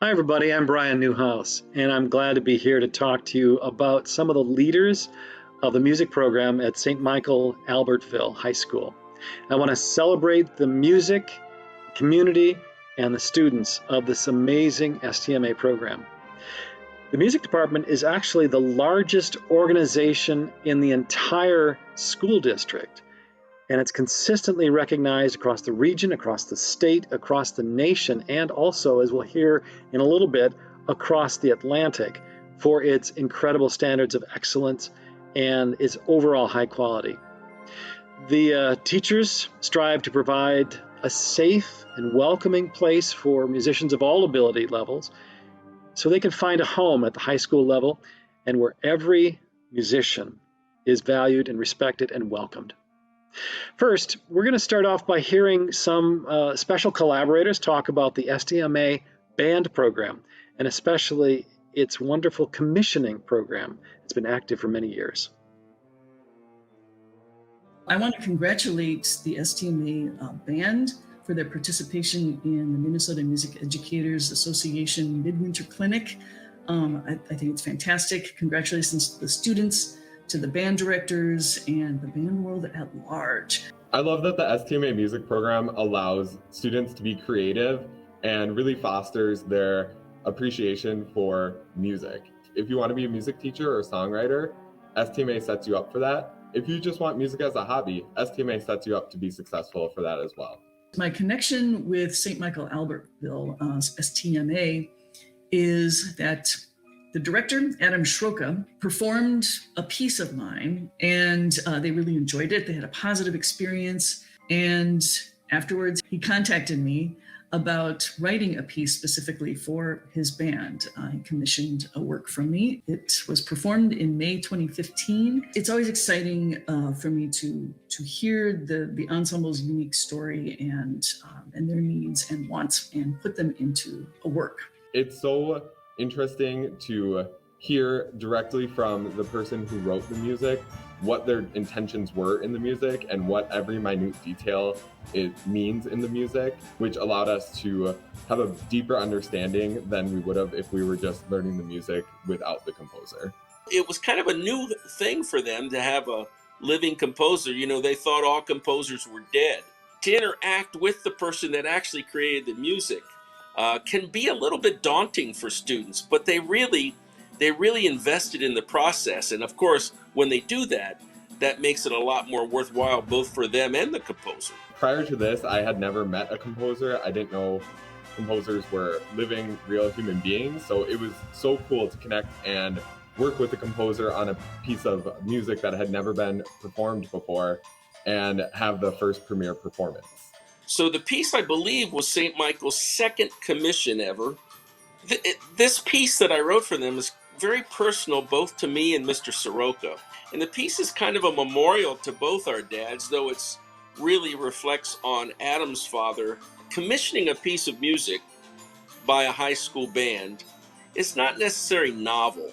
Hi, everybody. I'm Brian Newhouse, and I'm glad to be here to talk to you about some of the leaders of the music program at St. Michael Albertville High School. I want to celebrate the music, community, and the students of this amazing STMA program. The music department is actually the largest organization in the entire school district, and it's consistently recognized across the region, across the state, across the nation, and also, as we'll hear in a little bit, across the Atlantic for its incredible standards of excellence and its overall high quality. The teachers strive to provide a safe and welcoming place for musicians of all ability levels so they can find a home at the high school level and where every musician is valued and respected and welcomed. First, we're going to start off by hearing some special collaborators talk about the STMA band program, and especially its wonderful commissioning program. It's been active for many years. I want to congratulate the STMA band for their participation in the Minnesota Music Educators Association Midwinter Clinic. I think it's fantastic. Congratulations to the students, to the band directors, and the band world at large. I love that the STMA music program allows students to be creative and really fosters their appreciation for music. If you want to be a music teacher or songwriter, STMA sets you up for that. If you just want music as a hobby, STMA sets you up to be successful for that as well. My connection with St. Michael Albertville, STMA, is that the director, Adam Schroka, performed a piece of mine, and they really enjoyed it. They had a positive experience. And afterwards, he contacted me about writing a piece specifically for his band. He commissioned a work from me. It was performed in May 2015. It's always exciting for me to hear the ensemble's unique story and their needs and wants and put them into a work. It's so interesting to hear directly from the person who wrote the music what their intentions were in the music and what every minute detail it means in the music, which allowed us to have a deeper understanding than we would have if we were just learning the music without the composer. It was kind of a new thing for them to have a living composer. You know, they thought all composers were dead. To interact with the person that actually created the music can be a little bit daunting for students, but they really invested in the process. And of course, when they do that, that makes it a lot more worthwhile both for them and the composer. Prior to this, I had never met a composer. I didn't know composers were living, real human beings. So it was so cool to connect and work with the composer on a piece of music that had never been performed before and have the first premiere performance. So the piece, I believe, was St. Michael's second commission ever. This piece that I wrote for them is very personal, both to me and Mr. Soroka. And the piece is kind of a memorial to both our dads, though it's really reflects on Adam's father. Commissioning a piece of music by a high school band is not necessarily novel.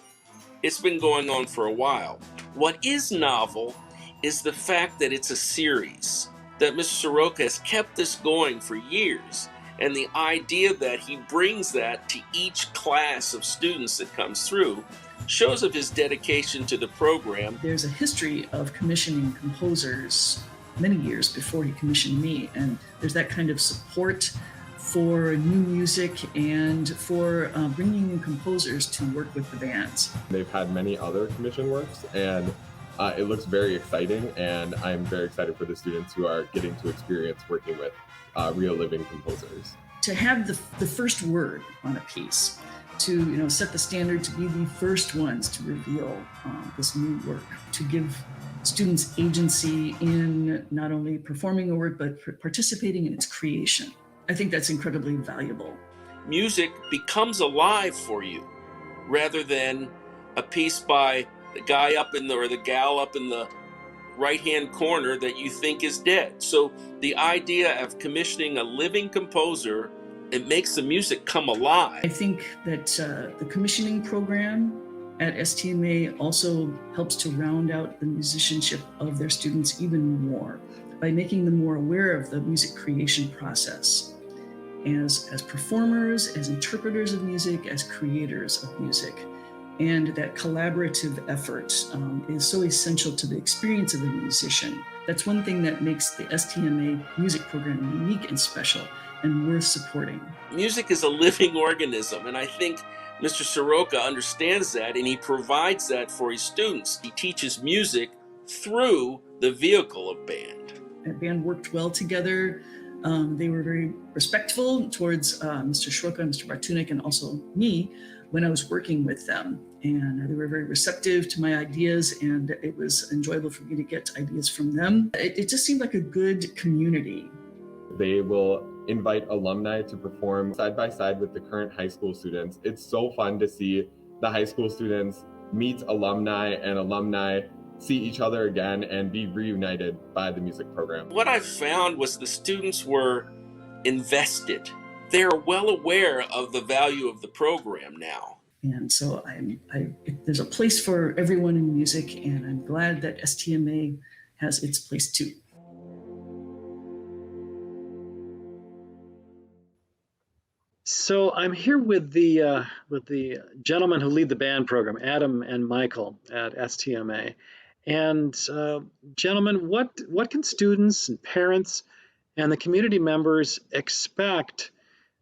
It's been going on for a while. What is novel is the fact that it's a series, that Mr. Soroka has kept this going for years. And the idea that he brings that to each class of students that comes through shows of his dedication to the program. There's a history of commissioning composers many years before he commissioned me, and there's that kind of support for new music and for bringing in composers to work with the bands. They've had many other commission works, and it looks very exciting, and I'm very excited for the students who are getting to experience working with real living composers. To have the first word on a piece, to set the standard, to be the first ones to reveal this new work, to give students agency in not only performing a work but participating in its creation. I think that's incredibly valuable. Music becomes alive for you rather than a piece by the guy up in the or the gal up in the right-hand corner that you think is dead. So the idea of commissioning a living composer, it makes the music come alive. I think that the commissioning program at STMA also helps to round out the musicianship of their students even more by making them more aware of the music creation process. as performers, as interpreters of music, as creators of music. And that collaborative effort is so essential to the experience of a musician. That's one thing that makes the STMA music program unique and special and worth supporting. Music is a living organism, and I think Mr. Soroka understands that, and he provides that for his students. He teaches music through the vehicle of band. The band worked well together. They were very respectful towards Mr. Soroka, Mr. Bartunek, and also me when I was working with them. And they were very receptive to my ideas, and it was enjoyable for me to get ideas from them. It just seemed like a good community. They will invite alumni to perform side by side with the current high school students. It's so fun to see the high school students meet alumni and alumni see each other again and be reunited by the music program. What I found was the students were invested. They're well aware of the value of the program now. And so there's a place for everyone in music, and I'm glad that STMA has its place too. So I'm here with the gentlemen who lead the band program, Adam and Michael at STMA. And gentlemen, what can students and parents and the community members expect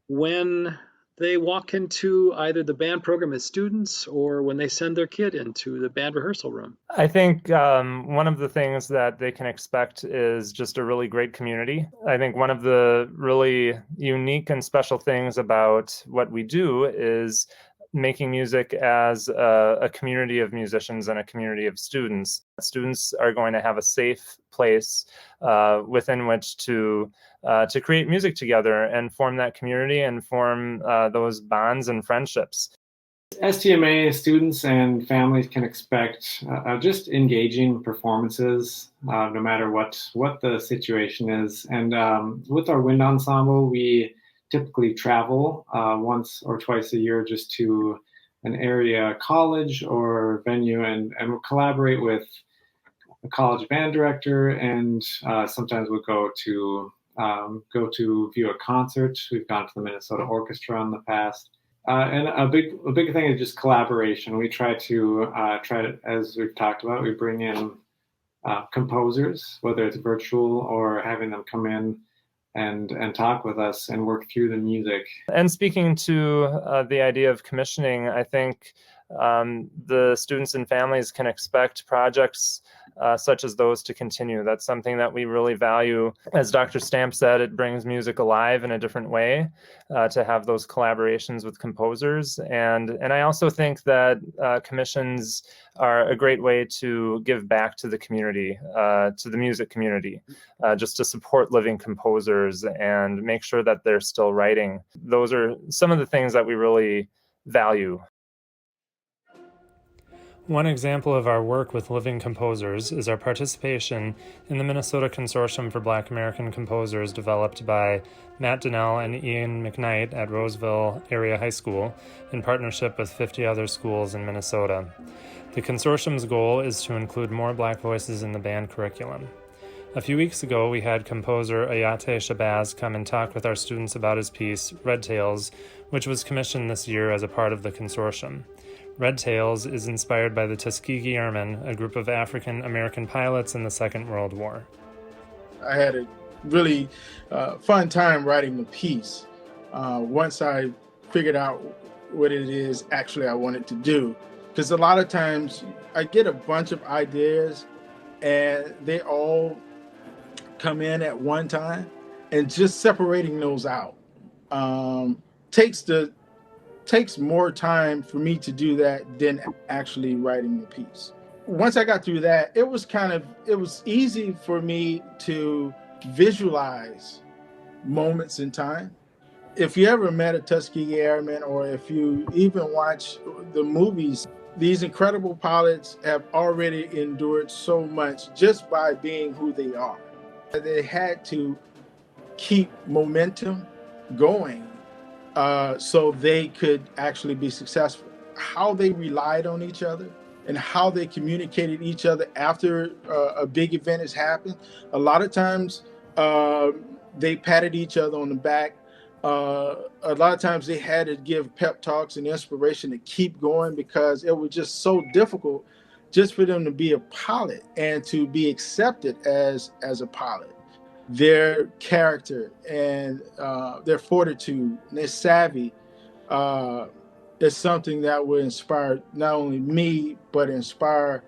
when they walk into either the band program as students or when they send their kid into the band rehearsal room? I think one of the things that they can expect is just a really great community. I think one of the really unique and special things about what we do is making music as a community of musicians and a community of students. Students are going to have a safe place within which to create music together and form that community and form those bonds and friendships. STMA students and families can expect just engaging performances, no matter what the situation is. And with our wind ensemble, we typically travel once or twice a year just to an area college or venue, and we'll collaborate with a college band director, and sometimes we'll go to view a concert. We've gone to the Minnesota Orchestra in the past. And a big thing is just collaboration. We try to, as we've talked about, we bring in composers, whether it's virtual or having them come in and talk with us and work through the music. And speaking to the idea of commissioning, I think the students and families can expect projects such as those to continue. That's something that we really value. As Dr. Stamp said, it brings music alive in a different way to have those collaborations with composers. And I also think that commissions are a great way to give back to the community, to the music community, just to support living composers and make sure that they're still writing. Those are some of the things that we really value. One example of our work with living composers is our participation in the Minnesota Consortium for Black American Composers developed by Matt Donnell and Ian McKnight at Roseville Area High School in partnership with 50 other schools in Minnesota. The consortium's goal is to include more Black voices in the band curriculum. A few weeks ago, we had composer Ayate Shabazz come and talk with our students about his piece, Red Tails, which was commissioned this year as a part of the consortium. Red Tails is inspired by the Tuskegee Airmen, a group of African American pilots in the Second World War. I had a really fun time writing the piece once I figured out what it is actually I wanted to do. Because a lot of times I get a bunch of ideas and they all come in at one time, and just separating those out takes more time for me to do that than actually writing the piece. Once I got through that, it was easy for me to visualize moments in time. If you ever met a Tuskegee Airman, or if you even watch the movies, these incredible pilots have already endured so much just by being who they are. They had to keep momentum going so they could actually be successful. How they relied on each other and how they communicated each other after a big event has happened. A lot of times they patted each other on the back. A lot of times they had to give pep talks and inspiration to keep going because it was just so difficult just for them to be a pilot and to be accepted as a pilot. Their character and their fortitude and their savvy is something that would inspire not only me, but inspire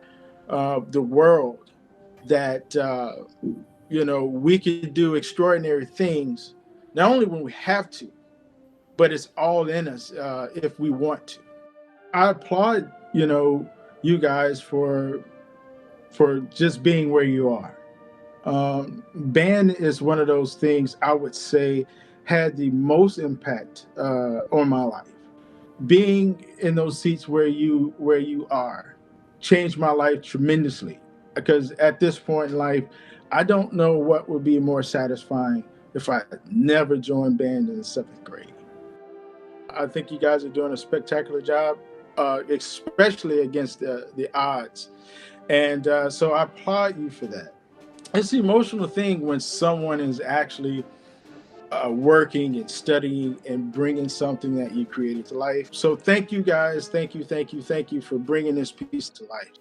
the world that, we could do extraordinary things, not only when we have to, but it's all in us if we want to. I applaud, you guys for just being where you are. Band is one of those things I would say had the most impact on my life. Being in those seats where you are changed my life tremendously, because at this point in life, I don't know what would be more satisfying if I never joined band in the 7th grade. I think you guys are doing a spectacular job, especially against the odds. And so I applaud you for that. It's the emotional thing when someone is actually working and studying and bringing something that you created to life. So thank you guys. Thank you for bringing this piece to life.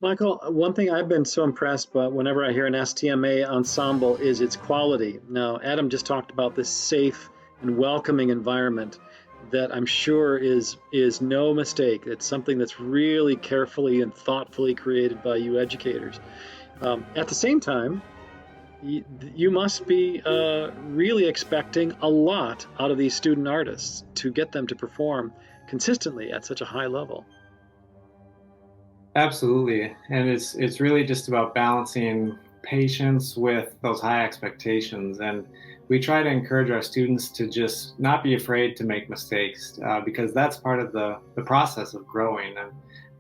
Michael, one thing I've been so impressed by whenever I hear an STMA ensemble is its quality. Now, Adam just talked about this safe and welcoming environment that I'm sure is no mistake. It's something that's really carefully and thoughtfully created by you educators. At the same time, you must be really expecting a lot out of these student artists to get them to perform consistently at such a high level. Absolutely. And it's really just about balancing patience with those high expectations. And we try to encourage our students to just not be afraid to make mistakes because that's part of the process of growing. And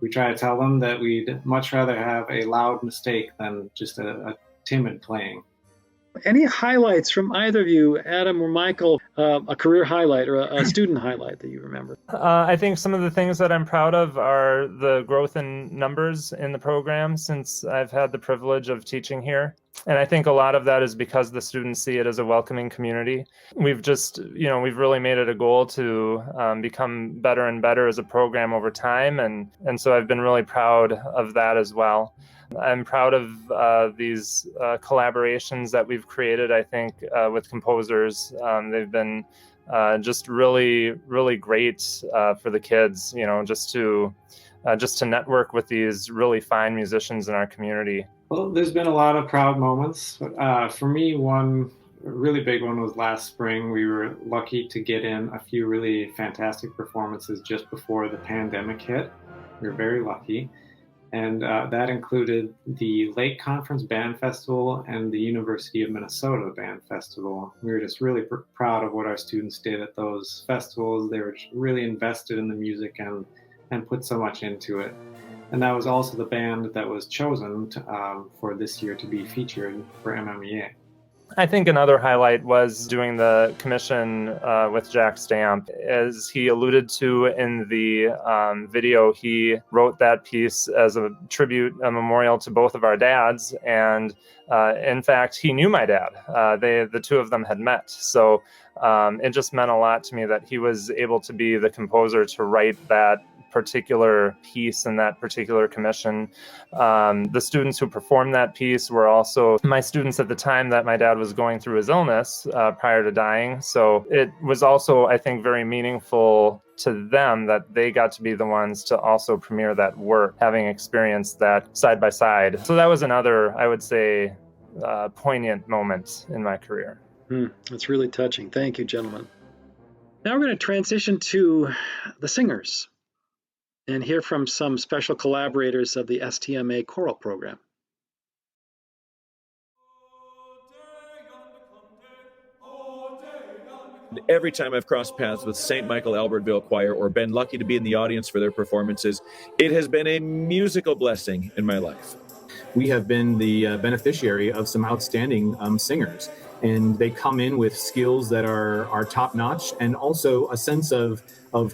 we try to tell them that we'd much rather have a loud mistake than just a timid playing. Any highlights from either of you, Adam or Michael, a career highlight or a student highlight that you remember? I think some of the things that I'm proud of are the growth in numbers in the program since I've had the privilege of teaching here. And I think a lot of that is because the students see it as a welcoming community. We've just, we've really made it a goal to become better and better as a program over time. And so I've been really proud of that as well. I'm proud of these collaborations that we've created, I think, with composers. They've been just really, really great for the kids, just to network with these really fine musicians in our community. Well, there's been a lot of proud moments. For me, one really big one was last spring. We were lucky to get in a few really fantastic performances just before the pandemic hit. We were very lucky. And that included the Lake Conference Band Festival and the University of Minnesota Band Festival. We were just really proud of what our students did at those festivals. They were really invested in the music and put so much into it. And that was also the band that was chosen for this year to be featured for MMEA. I think another highlight was doing the commission with Jack Stamp. As he alluded to in the video, he wrote that piece as a tribute, a memorial to both of our dads. And in fact, he knew my dad. The two of them had met. So it just meant a lot to me that he was able to be the composer to write that particular piece and that particular commission. The students who performed that piece were also my students at the time that my dad was going through his illness prior to dying. So it was also, I think, very meaningful to them that they got to be the ones to also premiere that work, having experienced that side by side. So that was another, I would say, poignant moment in my career. That's really touching. Thank you, gentlemen. Now we're going to transition to the singers and hear from some special collaborators of the STMA choral program. Every time I've crossed paths with St. Michael Albertville Choir or been lucky to be in the audience for their performances, it has been a musical blessing in my life. We have been the beneficiary of some outstanding singers, and they come in with skills that are top-notch and also a sense of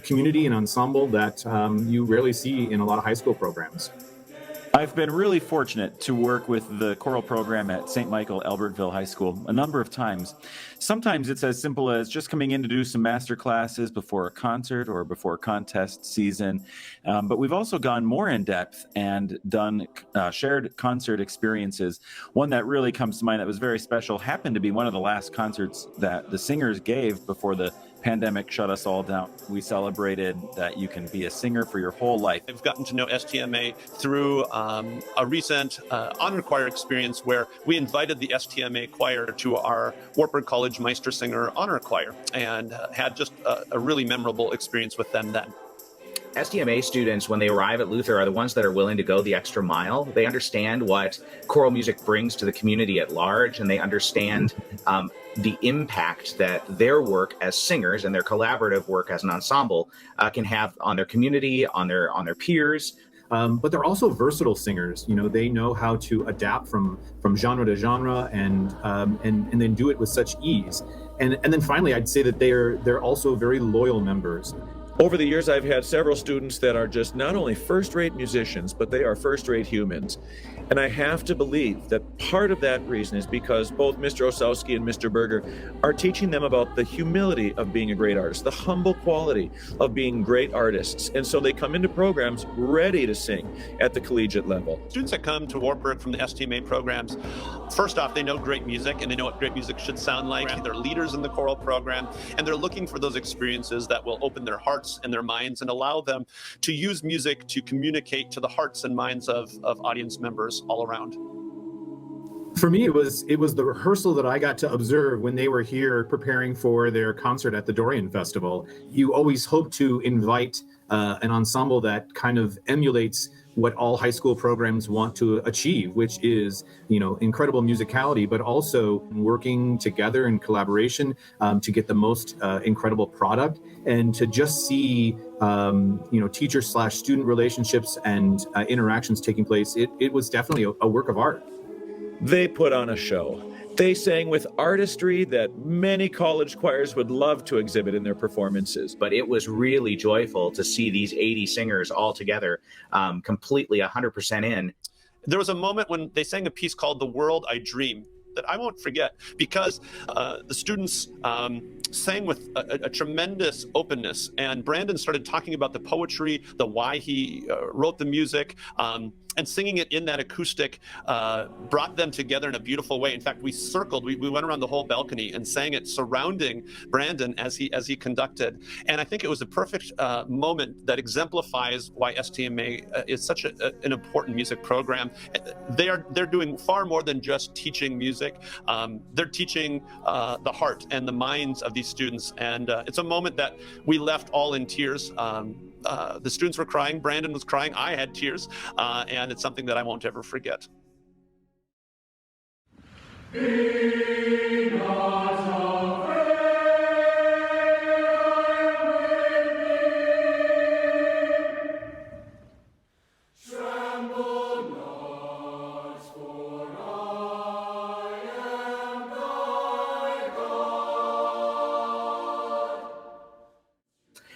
community and ensemble that you rarely see in a lot of high school programs. I've been really fortunate to work with the choral program at St. Michael Albertville High School a number of times. Sometimes it's as simple as just coming in to do some master classes before a concert or before contest season. But we've also gone more in depth and done shared concert experiences. One that really comes to mind that was very special happened to be one of the last concerts that the singers gave before the pandemic shut us all down. We celebrated that you can be a singer for your whole life. I've gotten to know STMA through a recent honor choir experience where we invited the STMA choir to our Wartburg College Meistersinger honor choir and had just a really memorable experience with them then. STMA students, when they arrive at Luther, are the ones that are willing to go the extra mile. They understand what choral music brings to the community at large, and they understand the impact that their work as singers and their collaborative work as an ensemble can have on their community, on their peers. But they're also versatile singers. You know, they know how to adapt from genre to genre and then do it with such ease. And then finally, I'd say that they're also very loyal members. Over the years, I've had several students that are just not only first-rate musicians, but they are first-rate humans. And I have to believe that part of that reason is because both Mr. Osowski and Mr. Berger are teaching them about the humility of being a great artist, the humble quality of being great artists. And so they come into programs ready to sing at the collegiate level. Students that come to Wartburg from the STMA programs, first off, they know great music and they know what great music should sound like. They're leaders in the choral program, and they're looking for those experiences that will open their hearts and their minds and allow them to use music to communicate to the hearts and minds of audience members all around. For me, it was the rehearsal that I got to observe when they were here preparing for their concert at the Dorian Festival. You always hope to invite an ensemble that kind of emulates what all high school programs want to achieve, which is, incredible musicality, but also working together in collaboration to get the most incredible product, and to just see, teacher/student relationships and interactions taking place. It was definitely a work of art. They put on a show. They sang with artistry that many college choirs would love to exhibit in their performances. But it was really joyful to see these 80 singers all together, completely 100% in. There was a moment when they sang a piece called "The World I Dream" that I won't forget, because the students sang with a tremendous openness, and Brandon started talking about the poetry, the why he wrote the music, and singing it in that acoustic brought them together in a beautiful way. In fact, we went around the whole balcony and sang it surrounding Brandon as he conducted. And I think it was a perfect moment that exemplifies why STMA is such an important music program. They're doing far more than just teaching music. They're teaching the heart and the minds of these students. And it's a moment that we left all in tears. The students were crying, Brandon was crying, I had tears, and it's something that I won't ever forget.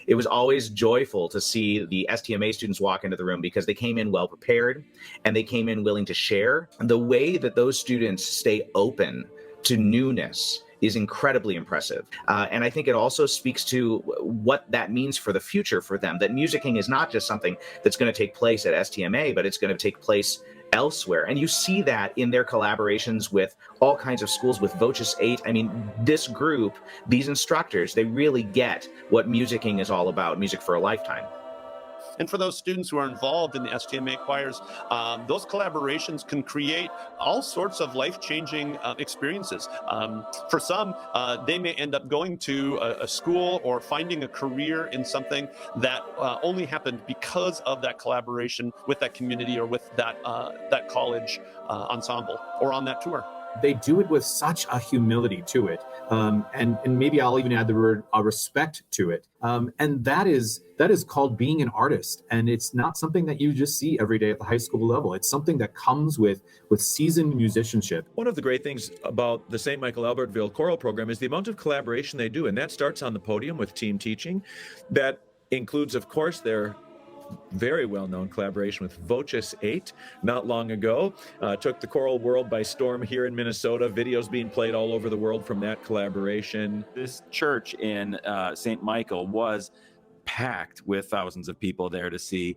It was always joyful to see the STMA students walk into the room because they came in well prepared and they came in willing to share. The way that those students stay open to newness is incredibly impressive. And I think it also speaks to what that means for the future for them, that musicking is not just something that's going to take place at STMA, but it's going to take place elsewhere. And you see that in their collaborations with all kinds of schools, with Voces 8. I mean, this group, these instructors, they really get what musicking is all about, music for a lifetime. And for those students who are involved in the STMA choirs, those collaborations can create all sorts of life-changing experiences. For some, they may end up going to a school or finding a career in something that only happened because of that collaboration with that community or with that college ensemble or on that tour. They do it with such a humility to it, and maybe I'll even add the word respect to it. And that is called being an artist, and it's not something that you just see every day at the high school level. It's something that comes with seasoned musicianship. One of the great things about the St. Michael Albertville choral program is the amount of collaboration they do, and that starts on the podium with team teaching. That includes, of course, their very well-known collaboration with Voces 8 not long ago. Took the choral world by storm here in Minnesota. Videos being played all over the world from that collaboration. This church in St. Michael was packed with thousands of people there to see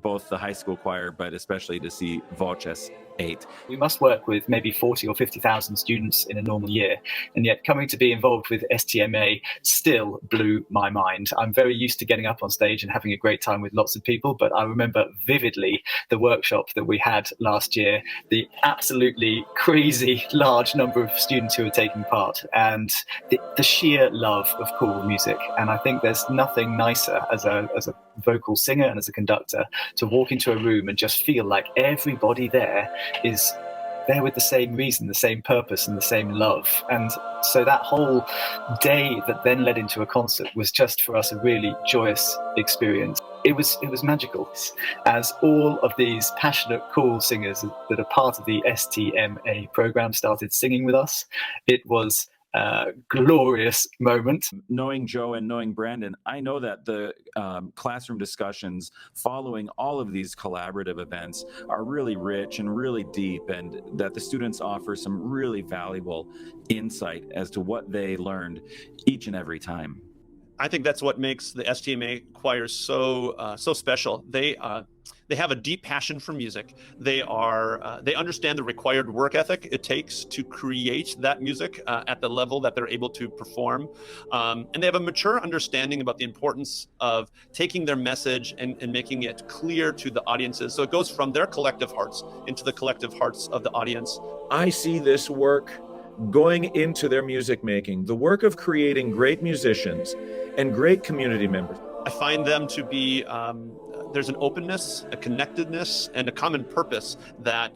both the high school choir, but especially to see Voces 8. We must work with maybe 40 or 50,000 students in a normal year, and yet coming to be involved with STMA still blew my mind. I'm very used to getting up on stage and having a great time with lots of people, but I remember vividly the workshop that we had last year, the absolutely crazy large number of students who were taking part, and the sheer love of choral music. And I think there's nothing nicer as a vocal singer and as a conductor to walk into a room and just feel like everybody there is there with the same reason, the same purpose, and the same love. And so that whole day that then led into a concert was just for us a really joyous experience. It was magical. As all of these passionate choral singers that are part of the STMA program started singing with us, it was glorious moment. Knowing Joe and knowing Brandon, I know that the classroom discussions following all of these collaborative events are really rich and really deep, and that the students offer some really valuable insight as to what they learned each and every time. I think that's what makes the STMA choirs so special. They have a deep passion for music. They understand the required work ethic it takes to create that music at the level that they're able to perform, and they have a mature understanding about the importance of taking their message and making it clear to the audiences. So it goes from their collective hearts into the collective hearts of the audience. I see this work going into their music making, the work of creating great musicians and great community members. I find them to be, there's an openness, a connectedness, and a common purpose that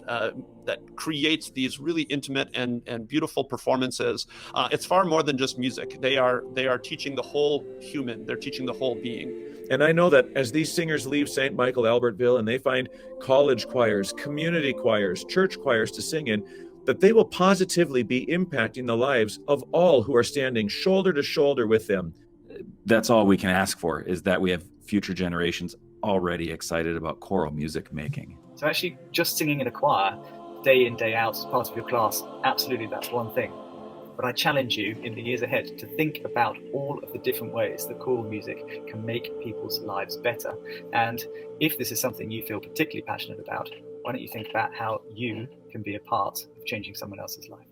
creates these really intimate and beautiful performances. It's far more than just music. They are teaching the whole human. They're teaching the whole being. And I know that as these singers leave St. Michael Albertville and they find college choirs, community choirs, church choirs to sing in, that they will positively be impacting the lives of all who are standing shoulder to shoulder with them. That's all we can ask for, is that we have future generations already excited about choral music making. So actually just singing in a choir day in, day out as part of your class, absolutely that's one thing. But I challenge you in the years ahead to think about all of the different ways that choral music can make people's lives better. And if this is something you feel particularly passionate about, why don't you think about how you can be a part of changing someone else's life?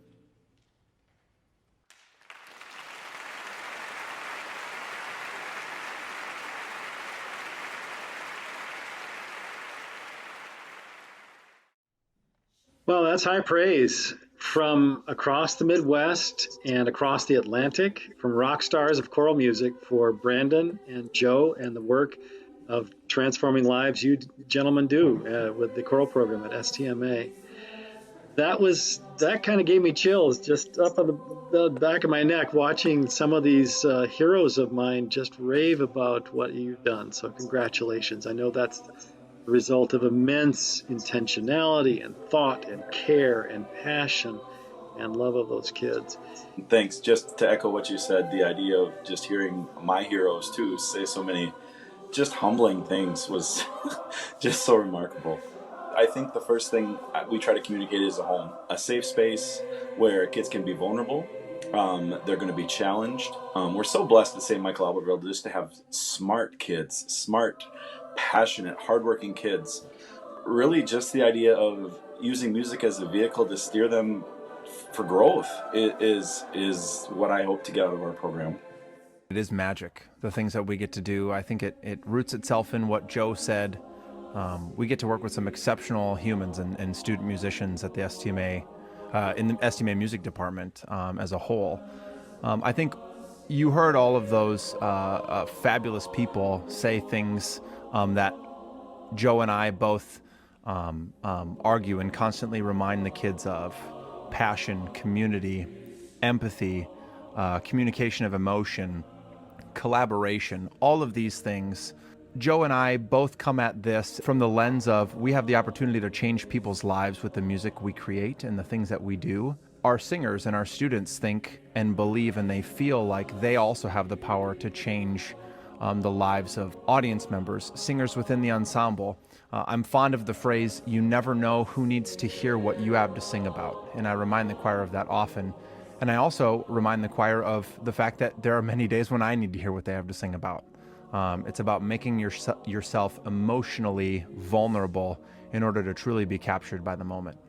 Well, that's high praise from across the Midwest and across the Atlantic, from rock stars of choral music, for Brandon and Joe and the work of transforming lives you gentlemen do with the choral program at STMA. That kind of gave me chills just up on the back of my neck, watching some of these heroes of mine just rave about what you've done. So congratulations. I know that's the result of immense intentionality and thought and care and passion and love of those kids. Thanks. Just to echo what you said, the idea of just hearing my heroes too say so many just humbling things was just so remarkable. I think the first thing we try to communicate is a home, a safe space where kids can be vulnerable. They're going to be challenged. We're so blessed at St. Michael Albertville just to have smart kids, smart, passionate, hardworking kids. Really just the idea of using music as a vehicle to steer them for growth is what I hope to get out of our program. It is magic, the things that we get to do. I think it roots itself in what Joe said. We get to work with some exceptional humans and student musicians at the STMA, in the STMA music department as a whole. I think you heard all of those fabulous people say things that Joe and I both argue and constantly remind the kids of: passion, community, empathy, communication of emotion, collaboration, all of these things. Joe and I both come at this from the lens of we have the opportunity to change people's lives with the music we create and the things that we do. Our singers and our students think and believe and they feel like they also have the power to change the lives of audience members, singers within the ensemble. I'm fond of the phrase, you never know who needs to hear what you have to sing about. And I remind the choir of that often. And I also remind the choir of the fact that there are many days when I need to hear what they have to sing about. It's about making yourself emotionally vulnerable in order to truly be captured by the moment.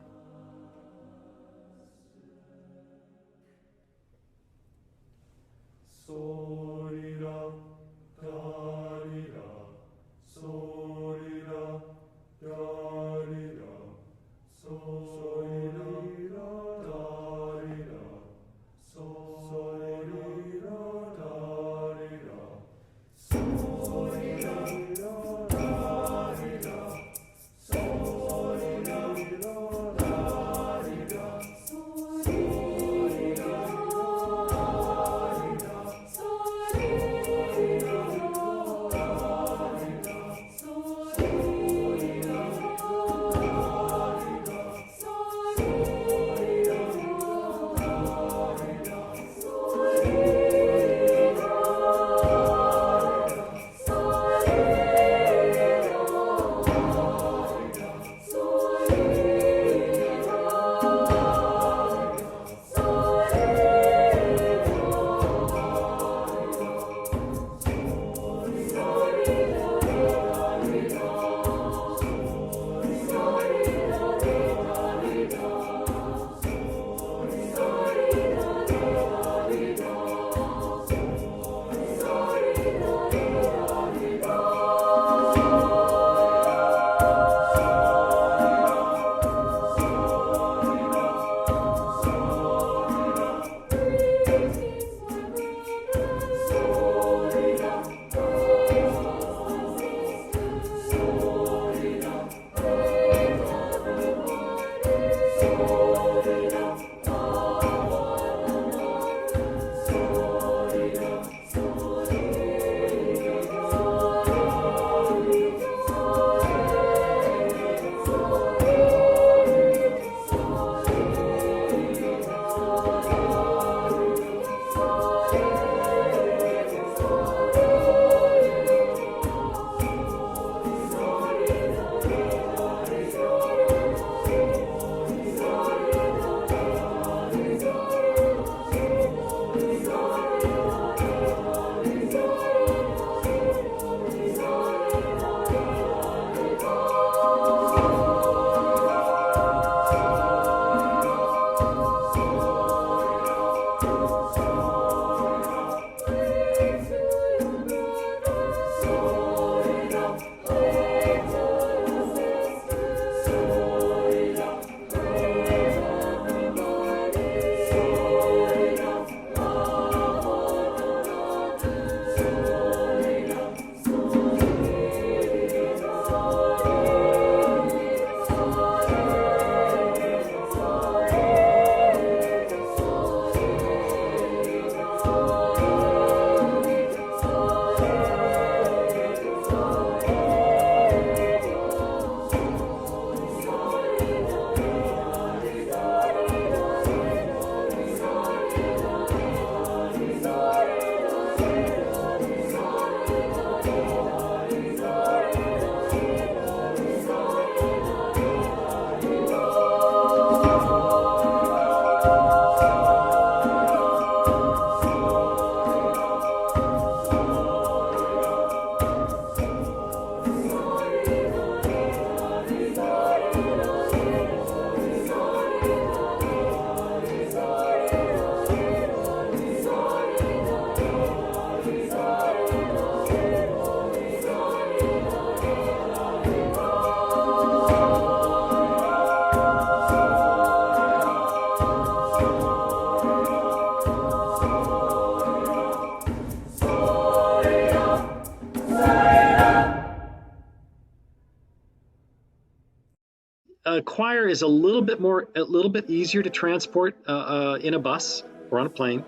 choir is a little bit easier to transport in a bus or on a plane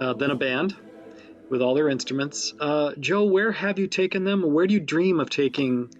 than a band with all their instruments. Joe, where have you taken them? Where do you dream of taking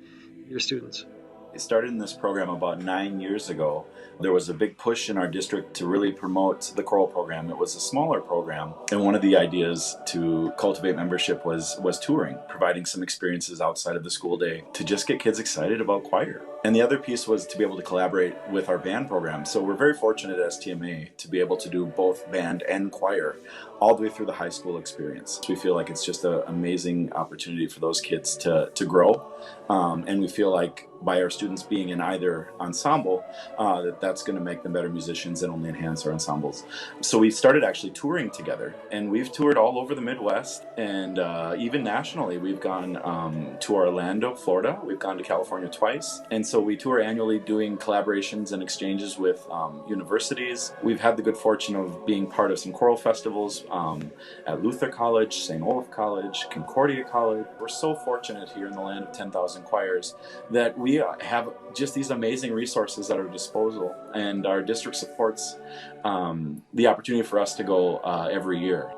your students? I started in this program about 9 years ago. There was a big push in our district to really promote the choral program. It was a smaller program, and one of the ideas to cultivate membership was touring, providing some experiences outside of the school day to just get kids excited about choir. And the other piece was to be able to collaborate with our band program. So we're very fortunate at STMA to be able to do both band and choir all the way through the high school experience. We feel like it's just an amazing opportunity for those kids to grow. And we feel like by our students being in either ensemble, that's going to make them better musicians and only enhance our ensembles. So we started actually touring together, and we've toured all over the Midwest and even nationally. We've gone to Orlando, Florida. We've gone to California twice. And so we tour annually doing collaborations and exchanges with universities. We've had the good fortune of being part of some choral festivals at Luther College, St. Olaf College, Concordia College. We're so fortunate here in the land of 10,000 choirs that we have just these amazing resources at our disposal, and our district supports the opportunity for us to go every year.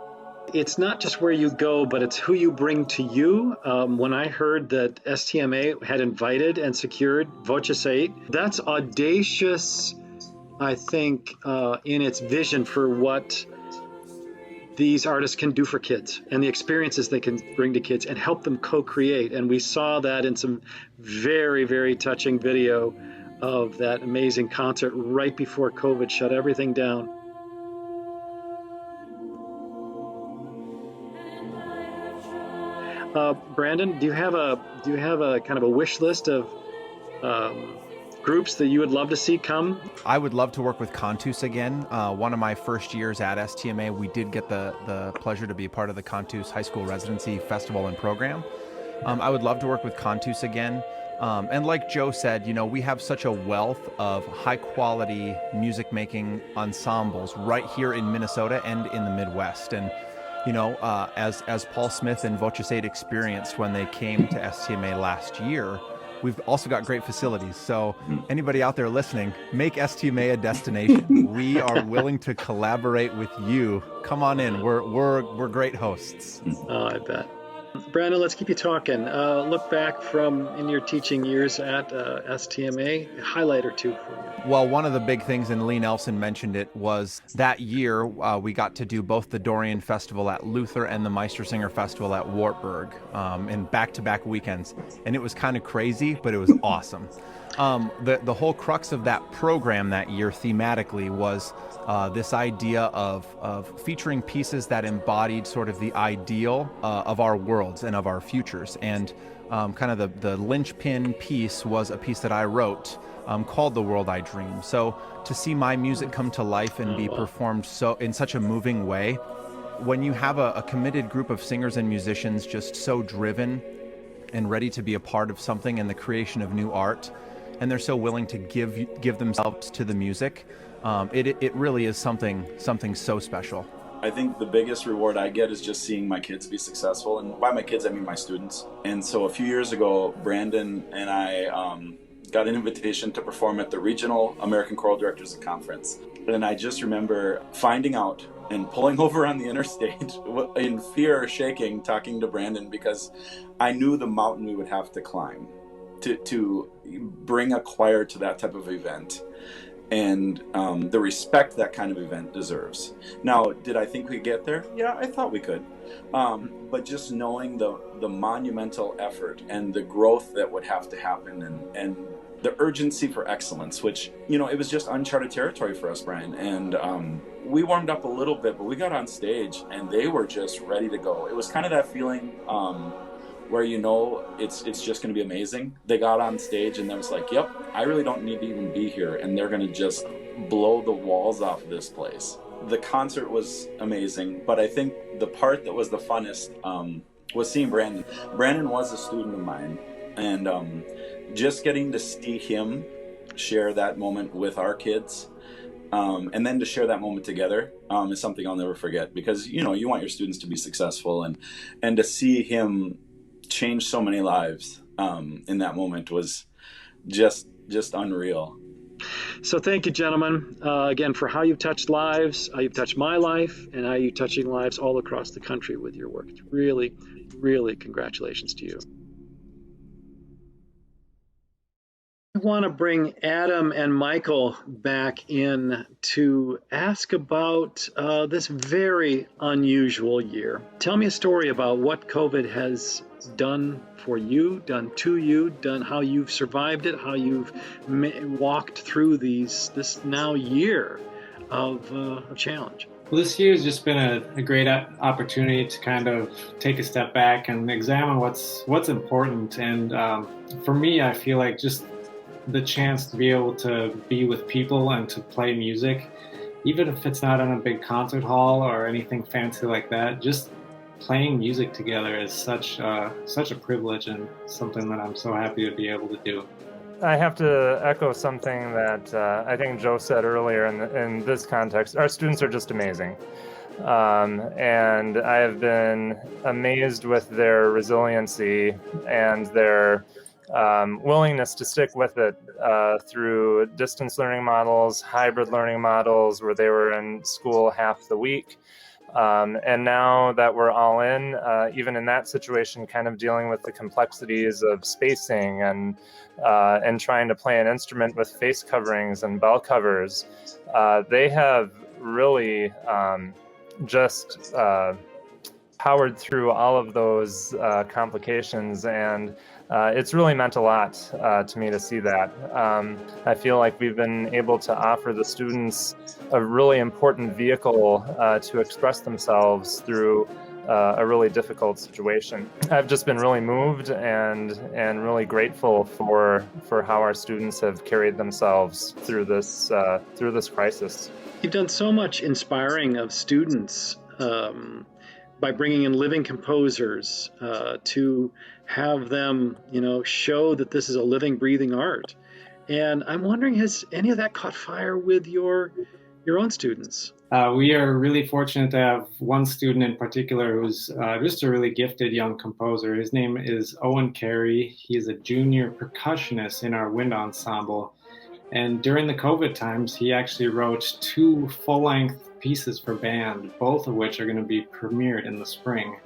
It's not just where you go, but it's who you bring to you. When I heard that STMA had invited and secured Voce 8, that's audacious, I think, in its vision for what these artists can do for kids and the experiences they can bring to kids and help them co-create. And we saw that in some very, very touching video of that amazing concert right before COVID shut everything down. Brandon, do you have a kind of a wish list of groups that you would love to see come? I would love to work with Cantus again. One of my first years at STMA, we did get the pleasure to be a part of the Cantus High School Residency Festival and Program. I would love to work with Cantus again. And like Joe said, we have such a wealth of high-quality music-making ensembles right here in Minnesota and in the Midwest. And as Paul Smith and Voce 8 experienced when they came to STMA last year, we've also got great facilities. So anybody out there listening, make STMA a destination. We are willing to collaborate with you. Come on in. We're great hosts. Oh, I bet. Brandon, let's keep you talking. Look back from in your teaching years at STMA, a highlight or two for you. Well, one of the big things, and Lee Nelson mentioned it, was that year we got to do both the Dorian Festival at Luther and the Meistersinger Festival at Wartburg in back-to-back weekends. And it was kind of crazy, but it was awesome. The whole crux of that program that year thematically was this idea of featuring pieces that embodied sort of the ideal of our worlds and of our futures. And kind of the linchpin piece was a piece that I wrote called The World I Dream. So to see my music come to life and be performed in such a moving way, when you have a committed group of singers and musicians just so driven and ready to be a part of something and the creation of new art, and they're so willing to give themselves to the music, it really is something so special. I think the biggest reward I get is just seeing my kids be successful, and by my kids I mean my students. And so a few years ago, Brandon and I got an invitation to perform at the Regional American Choral Directors Conference. And I just remember finding out and pulling over on the interstate in fear, shaking, talking to Brandon, because I knew the mountain we would have to climb to bring a choir to that type of event, and the respect that kind of event deserves. Now, did I think we'd get there? Yeah, I thought we could. But just knowing the monumental effort and the growth that would have to happen, and the urgency for excellence, which, it was just uncharted territory for us, Brian. And we warmed up a little bit, but we got on stage and they were just ready to go. It was kind of that feeling where it's just going to be amazing. They got on stage and then was like, yep, I really don't need to even be here, and they're going to just blow the walls off of this place. The concert was amazing, but I think the part that was the funnest was seeing Brandon. Brandon was a student of mine, and just getting to see him share that moment with our kids, and then to share that moment together is something I'll never forget, because you want your students to be successful, and to see him change so many lives in that moment was just unreal. So thank you, gentlemen, again, for how you've touched lives, how you've touched my life, and how you're touching lives all across the country with your work. It's really, really congratulations to you. I want to bring Adam and Michael back in to ask about this very unusual year. Tell me a story about what COVID has done for you, done to you, done how you've survived it, how you've walked through this now year of challenge. Well, this year has just been a great opportunity to kind of take a step back and examine what's important. And for me, I feel like just the chance to be able to be with people and to play music, even if it's not in a big concert hall or anything fancy like that, just playing music together is such a privilege and something that I'm so happy to be able to do. I have to echo something that I think Joe said earlier in this context. Our students are just amazing. And I have been amazed with their resiliency and their willingness to stick with it through distance learning models, hybrid learning models where they were in school half the week. And now that we're all in, even in that situation, kind of dealing with the complexities of spacing and trying to play an instrument with face coverings and bell covers, they have really just powered through all of those complications, and it's really meant a lot to me to see that. I feel like we've been able to offer the students a really important vehicle to express themselves through a really difficult situation. I've just been really moved and really grateful for how our students have carried themselves through this crisis. You've done so much inspiring of students by bringing in living composers to have them, show that this is a living, breathing art. And I'm wondering, has any of that caught fire with your own students? We are really fortunate to have one student in particular who's just a really gifted young composer. His name is Owen Carey. He is a junior percussionist in our wind ensemble. And during the COVID times, he actually wrote 2 full-length pieces for band, both of which are going to be premiered in the spring.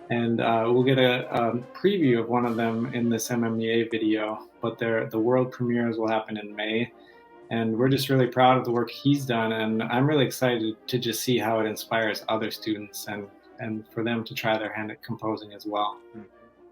And we'll get a preview of one of them in this MMEA video, but the world premieres will happen in May. And we're just really proud of the work he's done, and I'm really excited to just see how it inspires other students and for them to try their hand at composing as well.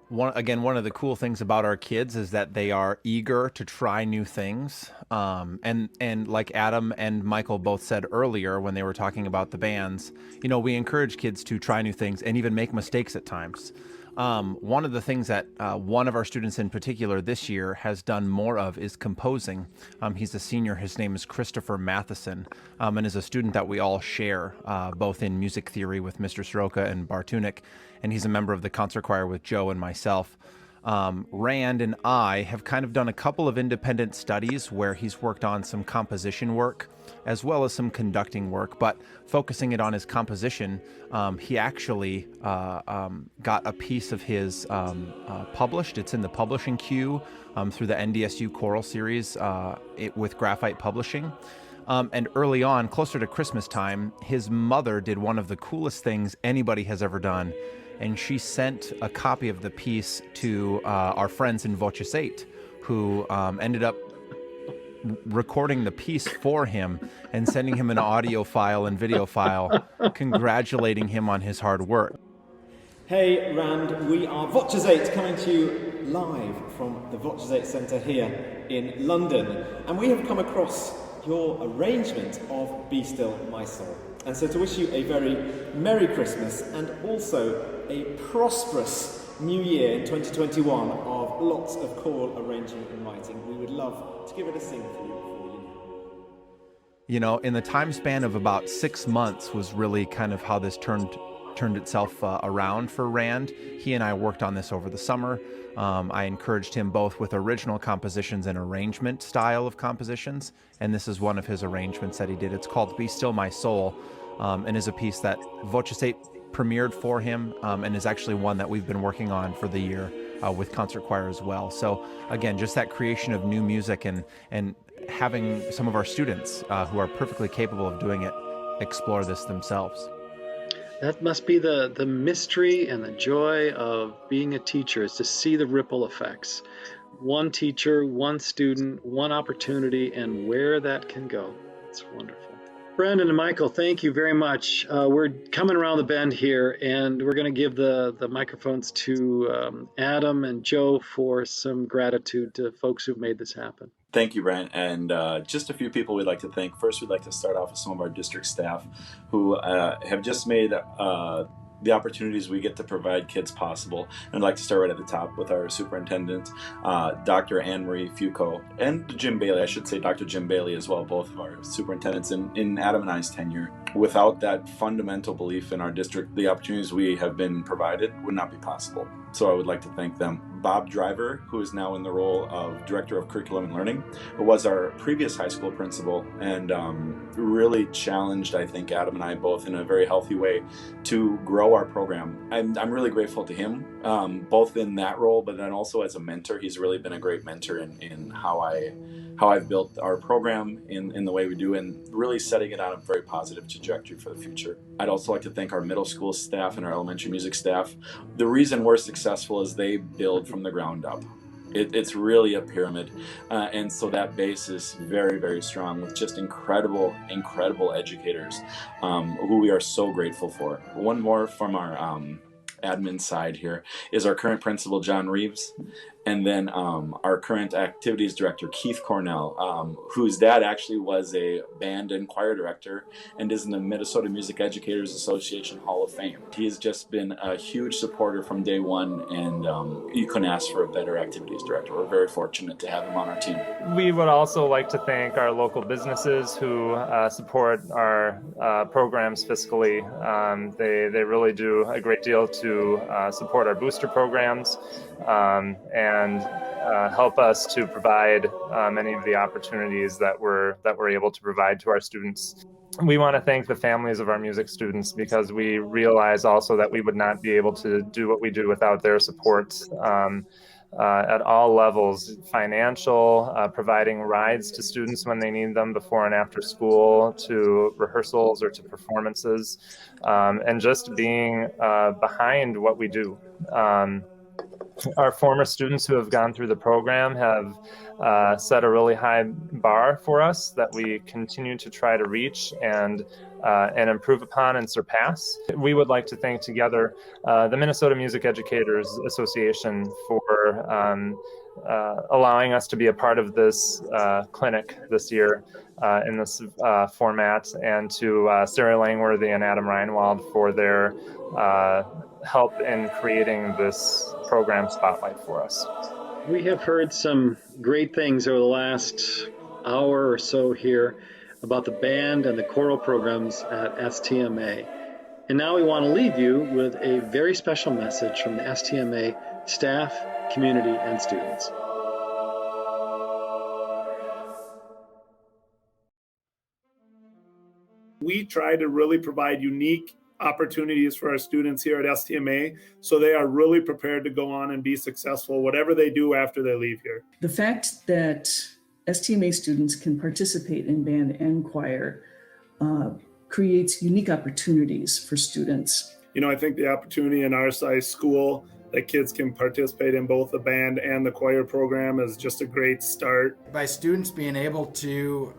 One of the cool things about our kids is that they are eager to try new things. And like Adam and Michael both said earlier when they were talking about the bands, we encourage kids to try new things and even make mistakes at times. One of the things that one of our students in particular this year has done more of is composing. He's a senior. His name is Christopher Matheson, and is a student that we all share, both in music theory with Mr. Soroka and Bartunek, and he's a member of the concert choir with Joe and myself. Rand and I have kind of done a couple of independent studies where he's worked on some composition work as well as some conducting work, but focusing it on his composition, he actually got a piece of his published. It's in the publishing queue through the NDSU choral series with Graphite Publishing. And early on, closer to Christmas time, his mother did one of the coolest things anybody has ever done. And she sent a copy of the piece to our friends in Voces 8, who ended up recording the piece for him and sending him an audio file and video file, congratulating him on his hard work. Hey Rand, we are Voces 8 coming to you live from the Voces 8 Centre here in London, and we have come across your arrangement of Be Still My Soul. And so to wish you a very Merry Christmas and also a prosperous New Year in 2021 of lots of choral arranging and writing, we would love to give it a sing for you. In the time span of about 6 months was really kind of how this turned itself around for Rand. He and I worked on this over the summer. I encouraged him both with original compositions and arrangement style of compositions, and this is one of his arrangements that he did. It's called Be Still My Soul, and is a piece that Voces 8 premiered for him, and is actually one that we've been working on for the year with concert choir as well. So again, just that creation of new music and having some of our students who are perfectly capable of doing it explore this themselves. That must be the mystery and the joy of being a teacher, is to see the ripple effects. One teacher, one student, one opportunity, and where that can go. It's wonderful. Brandon and Michael, thank you very much. We're coming around the bend here, and we're going to give the microphones to Adam and Joe for some gratitude to folks who've made this happen. Thank you, Brent. And just a few people we'd like to thank. First, we'd like to start off with some of our district staff who have just made the opportunities we get to provide kids possible. And I'd like to start right at the top with our superintendent, Dr. Anne-Marie Fuco, and Jim Bailey. I should say Dr. Jim Bailey as well, both of our superintendents in Adam and I's tenure. Without that fundamental belief in our district, the opportunities we have been provided would not be possible. So I would like to thank them. Bob Driver, who is now in the role of Director of Curriculum and Learning, was our previous high school principal and really challenged, I think, Adam and I both in a very healthy way to grow our program. I'm really grateful to him, both in that role, but then also as a mentor. He's really been a great mentor in how I've built our program in the way we do, and really setting it on a very positive trajectory for the future. I'd also like to thank our middle school staff and our elementary music staff. The reason we're successful is they build from the ground up. It's really a pyramid, and so that base is very, very strong with just incredible educators who we are so grateful for. One more from our admin side here is our current principal, John Reeves, and then our current activities director, Keith Cornell, whose dad actually was a band and choir director and is in the Minnesota Music Educators Association Hall of Fame. He has just been a huge supporter from day one, and you couldn't ask for a better activities director. We're very fortunate to have him on our team. We would also like to thank our local businesses who support our programs fiscally. They really do a great deal to support our booster programs and help us to provide many of the opportunities that we're able to provide to our students. We want to thank the families of our music students, because we realize also that we would not be able to do what we do without their support at all levels: financial, providing rides to students when they need them before and after school, to rehearsals or to performances, and just being behind what we do. Our former students who have gone through the program have set a really high bar for us that we continue to try to reach and improve upon and surpass. We would like to thank together the Minnesota Music Educators Association for allowing us to be a part of this clinic this year in this format, and to Sarah Langworthy and Adam Reinwald for their help in creating this program spotlight for us. We have heard some great things over the last hour or so here about the band and the choral programs at STMA. And now we want to leave you with a very special message from the STMA staff, community, and students. We try to really provide unique opportunities for our students here at STMA, so they are really prepared to go on and be successful, whatever they do after they leave here. The fact that STMA students can participate in band and choir creates unique opportunities for students. You know, I think the opportunity in our size school that kids can participate in both the band and the choir program is just a great start. By students being able to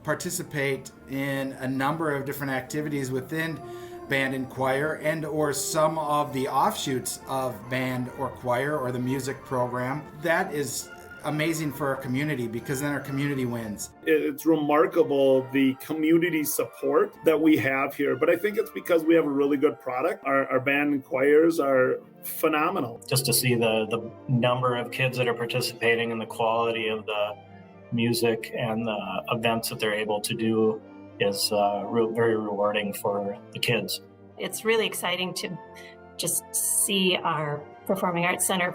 participate in a number of different activities within band and choir, and or some of the offshoots of band or choir or the music program, that is amazing for our community, because then our community wins. It's remarkable the community support that we have here, but I think it's because we have a really good product. Our band and choirs are phenomenal. Just to see the number of kids that are participating and the quality of the music and the events that they're able to do is very rewarding for the kids. It's really exciting to just see our Performing Arts Center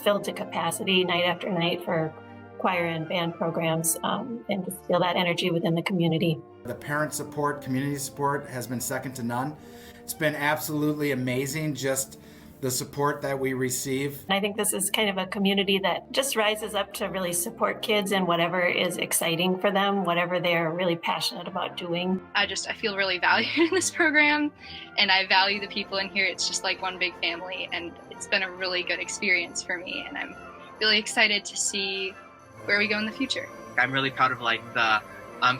filled to capacity night after night for choir and band programs, and just feel that energy within the community. The parent support, community support has been second to none. It's been absolutely amazing, just the support that we receive. I think this is kind of a community that just rises up to really support kids in whatever is exciting for them, whatever they're really passionate about doing. I feel really valued in this program, and I value the people in here. It's just like one big family, and it's been a really good experience for me, and I'm really excited to see where we go in the future. I'm really proud of like the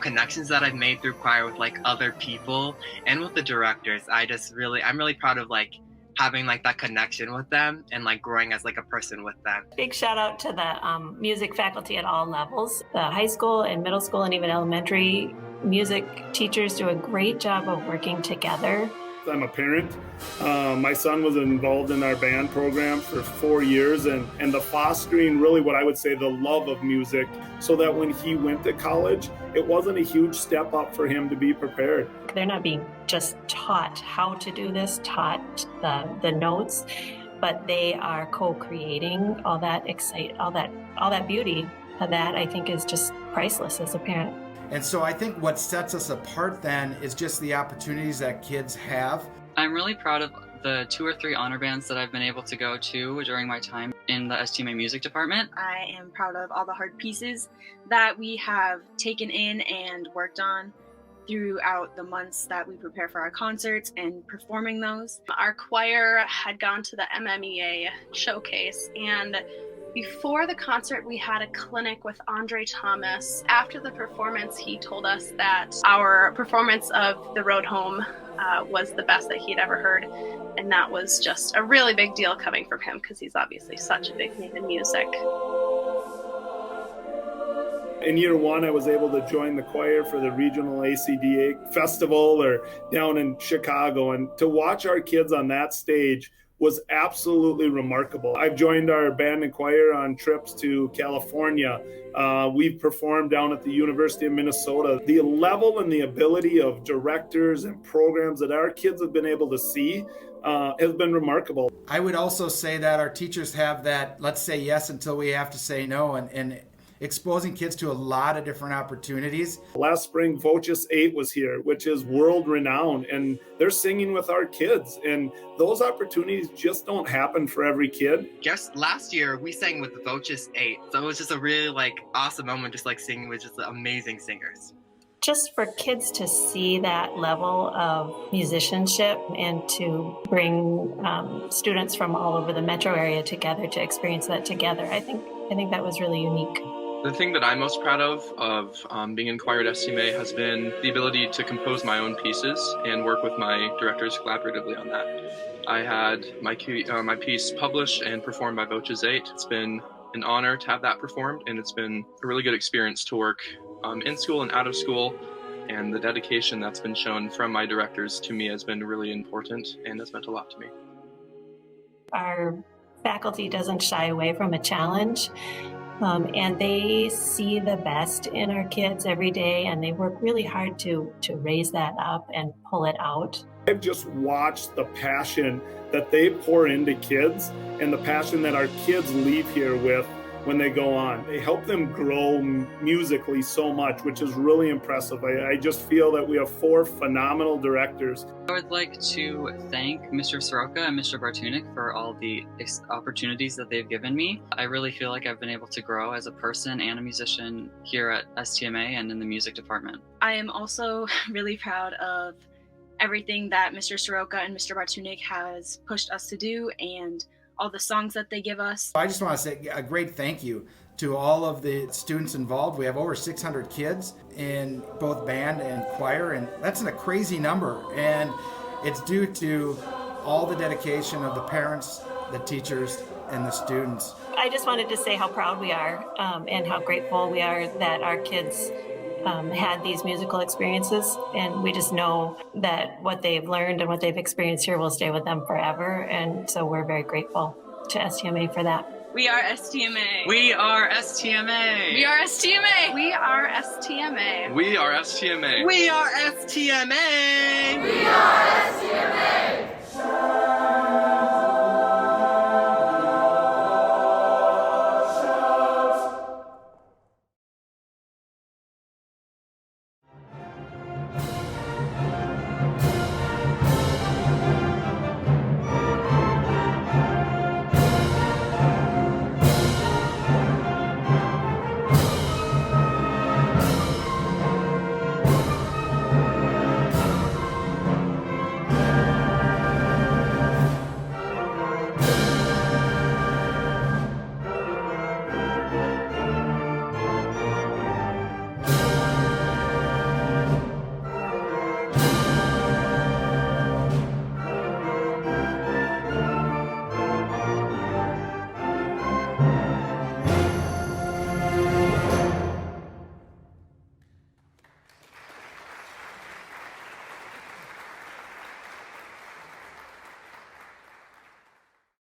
connections that I've made through choir with like other people and with the directors. I'm really proud of like having like that connection with them and like growing as like a person with them. Big shout out to the music faculty at all levels. The high school and middle school and even elementary music teachers do a great job of working together. I'm a parent. My son was involved in our band program for 4 years, and the fostering really what I would say the love of music, so that when he went to college, it wasn't a huge step up for him to be prepared. They're not being just taught how to do this, taught the notes, but they are co-creating all that beauty. That I think is just priceless as a parent. And so I think what sets us apart then is just the opportunities that kids have. I'm really proud of the 2 or 3 honor bands that I've been able to go to during my time in the STMA music department. I am proud of all the hard pieces that we have taken in and worked on throughout the months that we prepare for our concerts and performing those. Our choir had gone to the MMEA showcase, and before the concert, we had a clinic with Andre Thomas. After the performance, he told us that our performance of The Road Home was the best that he'd ever heard. And that was just a really big deal coming from him, because he's obviously such a big name in music. In year 1, I was able to join the choir for the regional ACDA festival or down in Chicago. And to watch our kids on that stage was absolutely remarkable. I've joined our band and choir on trips to California. We've performed down at the University of Minnesota. The level and the ability of directors and programs that our kids have been able to see has been remarkable. I would also say that our teachers have that, let's say yes until we have to say no, and exposing kids to a lot of different opportunities. Last spring, Voces 8 was here, which is world renowned, and they're singing with our kids. And those opportunities just don't happen for every kid. Just last year, we sang with the Voces 8. So it was just a really like awesome moment, just like singing with just amazing singers. Just for kids to see that level of musicianship and to bring students from all over the metro area together to experience that together, I think that was really unique. The thing that I'm most proud of being in choir at STMA has been the ability to compose my own pieces and work with my directors collaboratively on that. I had my piece published and performed by Voces 8. It's been an honor to have that performed, and it's been a really good experience to work in school and out of school, and the dedication that's been shown from my directors to me has been really important and has meant a lot to me. Our faculty doesn't shy away from a challenge. And they see the best in our kids every day, and they work really hard to raise that up and pull it out. I've just watched the passion that they pour into kids and the passion that our kids leave here with when they go on. They help them grow musically so much, which is really impressive. I just feel that we have 4 phenomenal directors. I would like to thank Mr. Soroka and Mr. Bartunik for all the opportunities that they've given me. I really feel like I've been able to grow as a person and a musician here at STMA and in the music department. I am also really proud of everything that Mr. Soroka and Mr. Bartunik has pushed us to do, and all the songs that they give us. I just want to say a great thank you to all of the students involved. We have over 600 kids in both band and choir, and that's a crazy number. And it's due to all the dedication of the parents, the teachers, and the students. I just wanted to say how proud we are and how grateful we are that our kids had these musical experiences, and we just know that what they've learned and what they've experienced here will stay with them forever, and so we're very grateful to STMA for that. We are STMA. We are STMA. We are STMA. We are STMA. We are STMA. We are STMA. We are STMA.